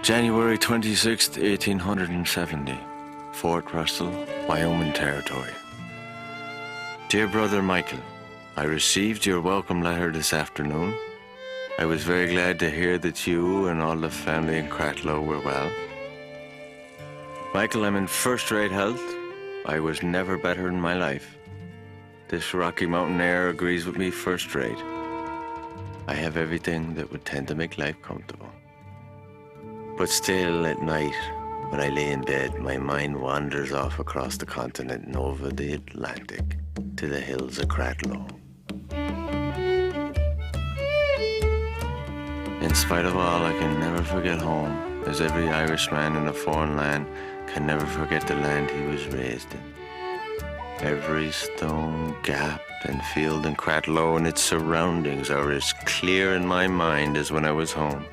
January 26th, 1870, Fort Russell, Wyoming Territory. Dear Brother Michael, I received your welcome letter this afternoon. I was very glad to hear that you and all the family in Cratloe were well. Michael, I'm in first-rate health. I was never better in my life. This Rocky Mountain air agrees with me first-rate. I have everything that would tend to make life comfortable. But still, at night, when I lay in bed, my mind wanders off across the continent and over the Atlantic to the hills of Cratloe. In spite of all, I can never forget home, as every Irishman in a foreign land can never forget the land he was raised in. Every stone, gap, and field in Cratloe and its surroundings are as clear in my mind as when I was home.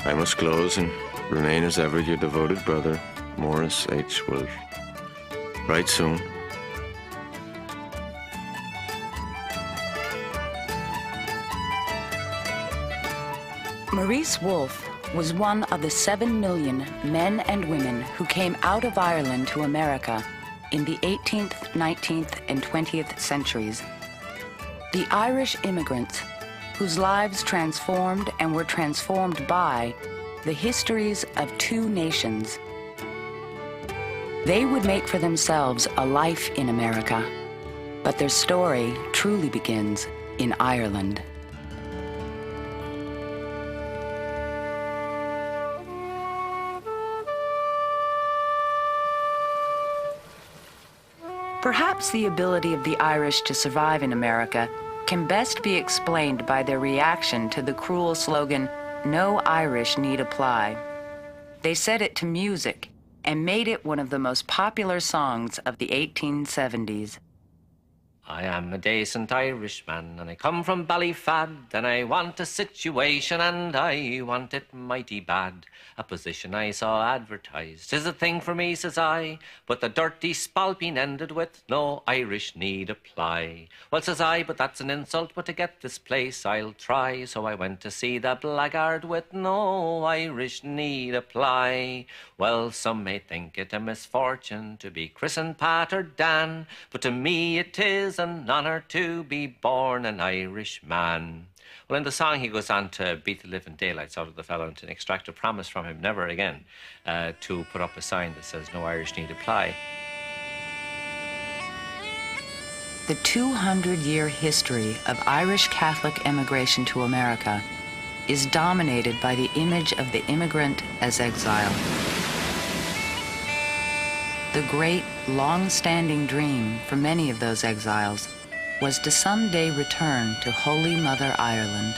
I must close and remain as ever your devoted brother, Morris H. Wolfe. Write soon. Maurice Wolfe was one of the 7 million men and women who came out of Ireland to America in the 18th, 19th, and 20th centuries. The Irish immigrants whose lives transformed and were transformed by the histories of 2 nations. They would make for themselves a life in America, but their story truly begins in Ireland. Perhaps the ability of the Irish to survive in America can best be explained by their reaction to the cruel slogan, "No Irish need apply." They set it to music and made it one of the most popular songs of the 1870s. I am a decent Irishman, and I come from Ballyfad, and I want a situation, and I want it mighty bad. A position I saw advertised. 'Tis a thing for me, says I, but the dirty spalpeen ended with, "No Irish need apply." Well, says I, but that's an insult, but to get this place I'll try. So I went to see the blackguard with, "No Irish need apply." Well, some may think it a misfortune to be christened Pat or Dan, but to me it is an honour to be born an Irishman. Well, in the song he goes on to beat the living daylights out of the fellow and to extract a promise from him never again to put up a sign that says "No Irish need apply." The 200-year history of Irish Catholic emigration to America is dominated by the image of the immigrant as exile. The great, long-standing dream for many of those exiles was to someday return to Holy Mother Ireland.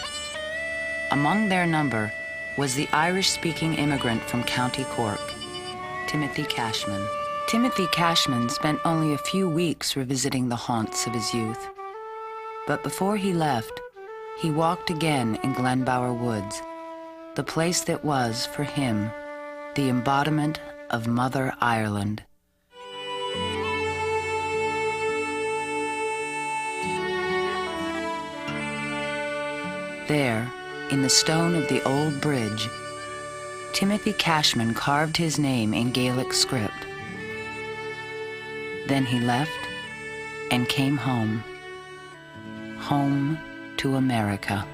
Among their number was the Irish-speaking immigrant from County Cork, Timothy Cashman. Timothy Cashman spent only a few weeks revisiting the haunts of his youth. But before he left, he walked again in Glenbower Woods, the place that was, for him, the embodiment of Mother Ireland. There, in the stone of the old bridge, Timothy Cashman carved his name in Gaelic script. Then he left and came home. Home to America.